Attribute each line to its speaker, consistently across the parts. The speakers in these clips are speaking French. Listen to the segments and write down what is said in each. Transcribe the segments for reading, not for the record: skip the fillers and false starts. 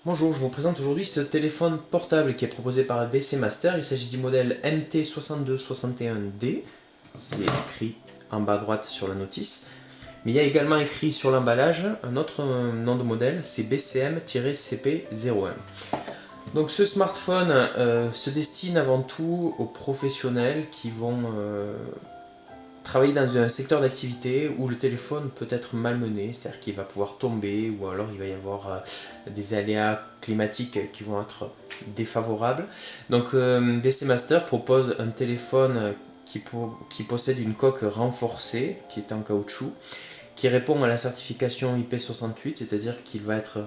Speaker 1: Bonjour, je vous présente aujourd'hui ce téléphone portable qui est proposé par BC Master. Il s'agit du modèle MT6261D. C'est écrit en bas à droite sur la notice. Mais il y a également écrit sur l'emballage un autre nom de modèle, c'est BCM-CP01. Donc ce smartphone se destine avant tout aux professionnels qui vont travailler dans un secteur d'activité où le téléphone peut être malmené, c'est-à-dire qu'il va pouvoir tomber ou alors il va y avoir des aléas climatiques qui vont être défavorables. Donc BC Master propose un téléphone qui possède une coque renforcée qui est en caoutchouc, qui répond à la certification IP68, c'est-à-dire qu'il va être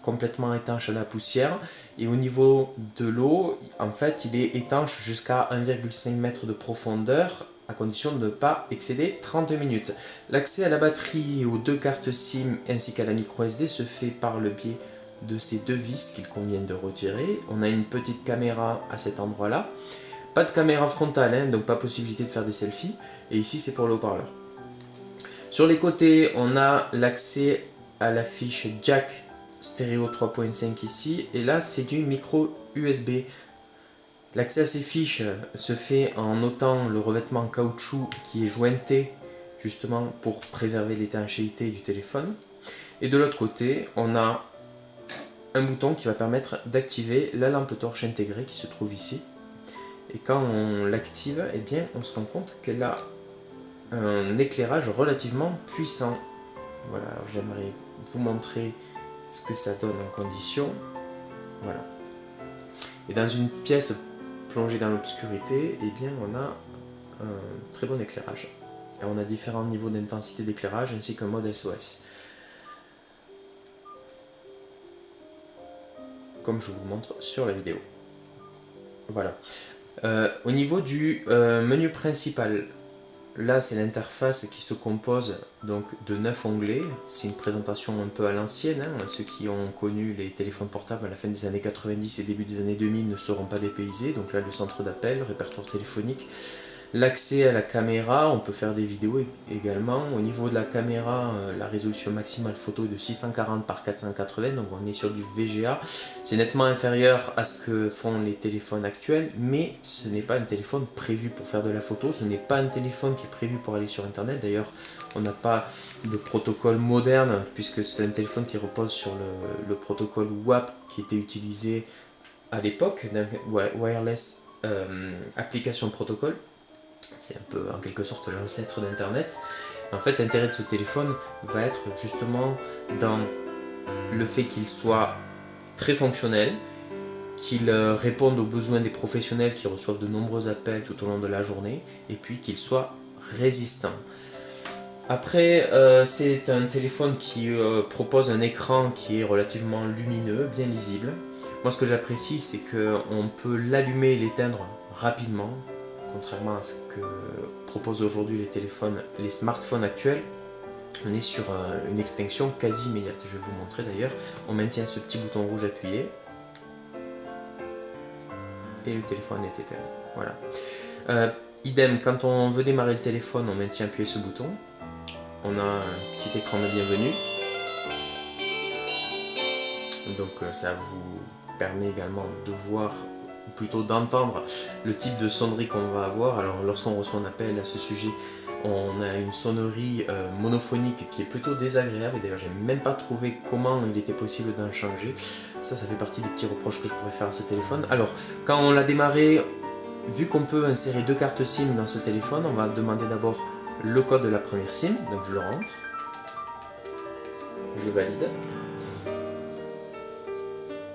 Speaker 1: complètement étanche à la poussière, et au niveau de l'eau, en fait, il est étanche jusqu'à 1,5 m de profondeur, à condition de ne pas excéder 30 minutes. L'accès à la batterie et aux deux cartes SIM ainsi qu'à la micro SD se fait par le biais de ces deux vis qu'il convient de retirer. On a une petite caméra à cet endroit-là. Pas de caméra frontale, donc pas possibilité de faire des selfies. Et ici, c'est pour le haut-parleur. Sur les côtés, on a l'accès à la fiche jack stéréo 3.5 ici. Et là, c'est du micro USB. L'accès à ces fiches se fait en notant le revêtement en caoutchouc qui est jointé justement pour préserver l'étanchéité du téléphone. Et de l'autre côté, on a un bouton qui va permettre d'activer la lampe torche intégrée qui se trouve ici. Et quand on l'active, eh bien, on se rend compte qu'elle a un éclairage relativement puissant. Voilà, alors j'aimerais vous montrer ce que ça donne en condition. Voilà. Et dans une pièce plongée dans l'obscurité, eh bien, on a un très bon éclairage. Et on a différents niveaux d'intensité d'éclairage ainsi qu'un mode SOS. Comme je vous montre sur la vidéo. Voilà. Au niveau du menu principal, là c'est l'interface qui se compose donc de 9 onglets. C'est une présentation un peu à l'ancienne, hein. Ceux qui ont connu les téléphones portables à la fin des années 90 et début des années 2000 ne seront pas dépaysés. Donc là le centre d'appel, le répertoire téléphonique, l'accès à la caméra, on peut faire des vidéos également. Au niveau de la caméra, la résolution maximale photo est de 640 par 480, donc on est sur du VGA. C'est nettement inférieur à ce que font les téléphones actuels, mais ce n'est pas un téléphone prévu pour faire de la photo, ce n'est pas un téléphone qui est prévu pour aller sur internet. D'ailleurs, on n'a pas de protocole moderne, puisque c'est un téléphone qui repose sur le protocole WAP qui était utilisé à l'époque, Wireless Application Protocol. C'est un peu en quelque sorte l'ancêtre d'Internet. En fait, l'intérêt de ce téléphone va être justement dans le fait qu'il soit très fonctionnel, qu'il réponde aux besoins des professionnels qui reçoivent de nombreux appels tout au long de la journée, et puis qu'il soit résistant. Après, c'est un téléphone qui propose un écran qui est relativement lumineux, bien lisible. Moi, ce que j'apprécie, c'est qu'on peut l'allumer et l'éteindre rapidement, contrairement à ce que proposent aujourd'hui les smartphones actuels. On est sur une extinction quasi immédiate. Je vais vous montrer d'ailleurs. On maintient ce petit bouton rouge appuyé et le téléphone est éteint. Voilà. Idem, quand on veut démarrer le téléphone, on maintient appuyé ce bouton. On a un petit écran de bienvenue. Donc ça vous permet également de voir, ou plutôt d'entendre le type de sonnerie qu'on va avoir. Alors lorsqu'on reçoit un appel à ce sujet, on a une sonnerie monophonique qui est plutôt désagréable, et d'ailleurs j'ai même pas trouvé comment il était possible d'en changer. Ça fait partie des petits reproches que je pourrais faire à ce téléphone. Alors quand on l'a démarré, vu qu'on peut insérer deux cartes SIM dans ce téléphone, on va demander d'abord le code de la première SIM, donc je le rentre, je valide,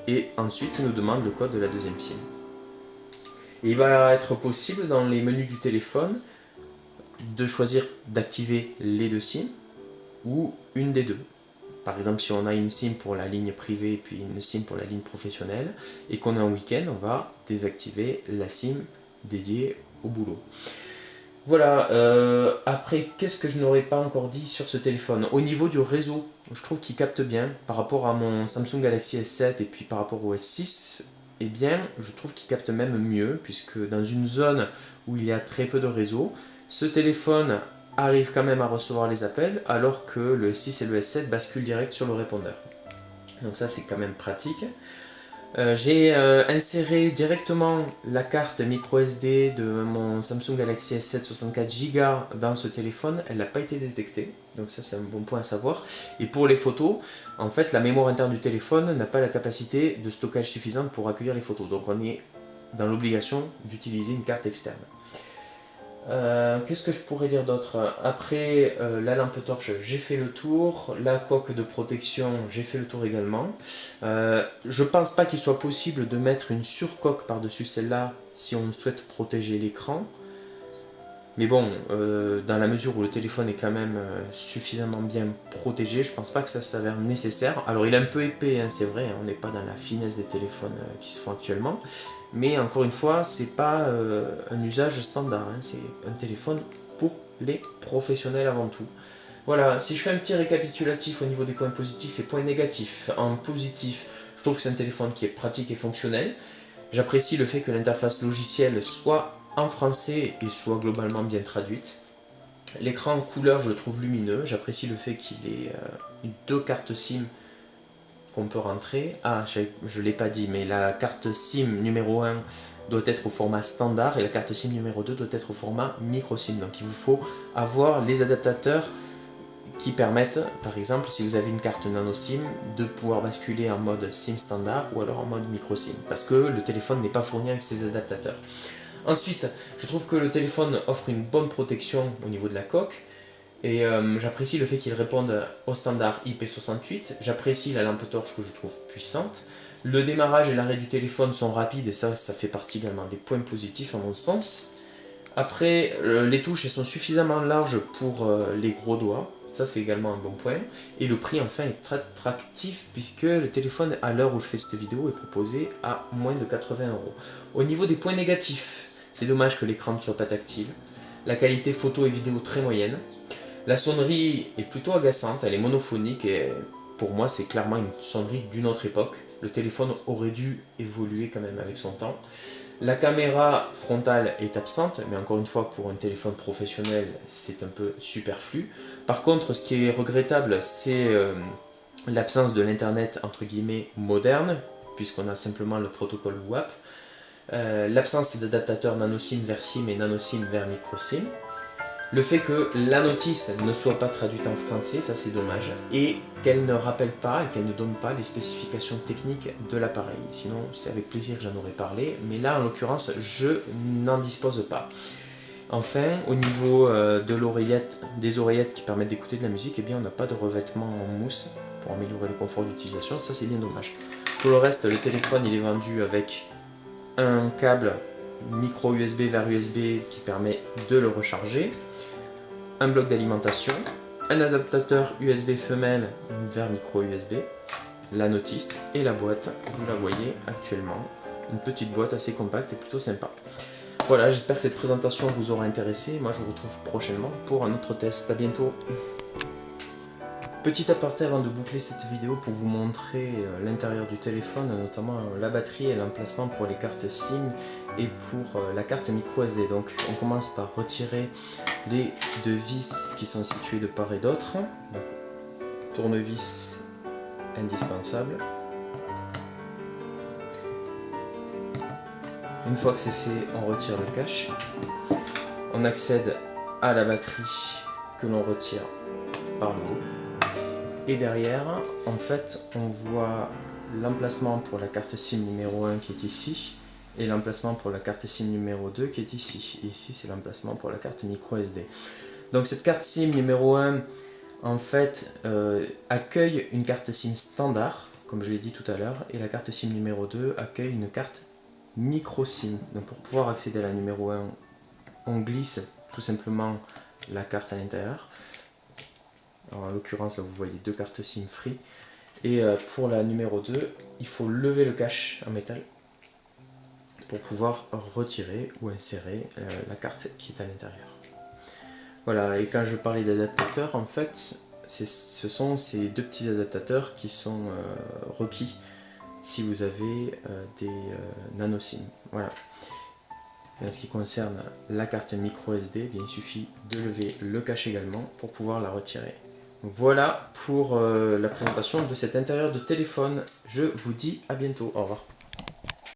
Speaker 1: et ensuite il nous demande le code de la deuxième SIM. Et il va être possible dans les menus du téléphone de choisir d'activer les deux SIM ou une des deux. Par exemple, si on a une SIM pour la ligne privée et puis une SIM pour la ligne professionnelle et qu'on est en week-end, on va désactiver la SIM dédiée au boulot. Voilà, après, qu'est-ce que je n'aurais pas encore dit sur ce téléphone? Au niveau du réseau, je trouve qu'il capte bien par rapport à mon Samsung Galaxy S7 et puis par rapport au S6. Eh bien, je trouve qu'il capte même mieux, puisque dans une zone où il y a très peu de réseau, ce téléphone arrive quand même à recevoir les appels, alors que le S6 et le S7 basculent direct sur le répondeur. Donc ça c'est quand même pratique. J'ai inséré directement la carte micro SD de mon Samsung Galaxy S7 64 Go dans ce téléphone, elle n'a pas été détectée, donc ça c'est un bon point à savoir. Et pour les photos, en fait la mémoire interne du téléphone n'a pas la capacité de stockage suffisante pour accueillir les photos, donc on est dans l'obligation d'utiliser une carte externe. Qu'est-ce que je pourrais dire d'autre? Après la lampe torche, j'ai fait le tour. La coque de protection, j'ai fait le tour également. Je pense pas qu'il soit possible de mettre une surcoque par-dessus celle-là si on souhaite protéger l'écran. Mais bon, dans la mesure où le téléphone est quand même suffisamment bien protégé, je pense pas que ça s'avère nécessaire. Alors il est un peu épais, hein, c'est vrai, hein, on n'est pas dans la finesse des téléphones qui se font actuellement. Mais encore une fois, c'est pas un usage standard, hein, c'est un téléphone pour les professionnels avant tout. Voilà, si je fais un petit récapitulatif au niveau des points positifs et points négatifs. En positif, je trouve que c'est un téléphone qui est pratique et fonctionnel. J'apprécie le fait que l'interface logicielle soit en français et soit globalement bien traduite. L'écran en couleur, je le trouve lumineux. J'apprécie le fait qu'il ait deux cartes SIM qu'on peut rentrer. Ah, je ne l'ai pas dit, mais la carte SIM numéro 1 doit être au format standard et la carte SIM numéro 2 doit être au format micro SIM. Donc il vous faut avoir les adaptateurs qui permettent, par exemple, si vous avez une carte nano SIM, de pouvoir basculer en mode SIM standard ou alors en mode micro SIM, parce que le téléphone n'est pas fourni avec ces adaptateurs. Ensuite, je trouve que le téléphone offre une bonne protection au niveau de la coque, et j'apprécie le fait qu'il réponde au standard IP68, j'apprécie la lampe torche que je trouve puissante, le démarrage et l'arrêt du téléphone sont rapides, et ça fait partie également des points positifs à mon sens. Après, les touches elles sont suffisamment larges pour les gros doigts, ça c'est également un bon point. Et le prix enfin est très attractif puisque le téléphone à l'heure où je fais cette vidéo est proposé à moins de 80 €. Au niveau des points négatifs, c'est dommage que l'écran ne soit pas tactile. La qualité photo et vidéo très moyenne. La sonnerie est plutôt agaçante, elle est monophonique et pour moi c'est clairement une sonnerie d'une autre époque. Le téléphone aurait dû évoluer quand même avec son temps. La caméra frontale est absente, mais encore une fois, pour un téléphone professionnel, c'est un peu superflu. Par contre, ce qui est regrettable, c'est l'absence de l'internet entre guillemets moderne, puisqu'on a simplement le protocole WAP. L'absence d'adaptateurs nano SIM vers SIM et nano SIM vers micro SIM. Le fait que la notice ne soit pas traduite en français, ça c'est dommage, et qu'elle ne rappelle pas et qu'elle ne donne pas les spécifications techniques de l'appareil. Sinon, c'est avec plaisir que j'en aurais parlé, mais là en l'occurrence, je n'en dispose pas. Enfin, au niveau de l'oreillette, des oreillettes qui permettent d'écouter de la musique, eh bien on n'a pas de revêtement en mousse pour améliorer le confort d'utilisation, ça c'est bien dommage. Pour le reste, le téléphone il est vendu avec un câble micro USB vers USB qui permet de le recharger, un bloc d'alimentation, un adaptateur USB femelle vers micro USB, la notice et la boîte, vous la voyez actuellement, une petite boîte assez compacte et plutôt sympa. Voilà, j'espère que cette présentation vous aura intéressé, moi je vous retrouve prochainement pour un autre test, à bientôt. Petit aparté avant de boucler cette vidéo pour vous montrer l'intérieur du téléphone, notamment la batterie et l'emplacement pour les cartes SIM et pour la carte micro SD. Donc on commence par retirer les deux vis qui sont situées de part et d'autre. Donc tournevis indispensable. Une fois que c'est fait, on retire le cache. On accède à la batterie que l'on retire par le haut. Et derrière, en fait, on voit l'emplacement pour la carte SIM numéro 1 qui est ici, et l'emplacement pour la carte SIM numéro 2 qui est ici. Et ici, c'est l'emplacement pour la carte micro SD. Donc cette carte SIM numéro 1, en fait, accueille une carte SIM standard, comme je l'ai dit tout à l'heure, et la carte SIM numéro 2 accueille une carte micro SIM. Donc pour pouvoir accéder à la numéro 1, on glisse tout simplement la carte à l'intérieur. Alors, en l'occurrence, là vous voyez deux cartes SIM free. Et pour la numéro 2, il faut lever le cache en métal pour pouvoir retirer ou insérer la carte qui est à l'intérieur. Voilà, et quand je parlais d'adaptateurs, en fait, ce sont ces deux petits adaptateurs qui sont requis si vous avez des nano SIM. Voilà. Et en ce qui concerne la carte micro SD, bien, il suffit de lever le cache également pour pouvoir la retirer. Voilà pour la présentation de cet intérieur de téléphone. Je vous dis à bientôt. Au revoir.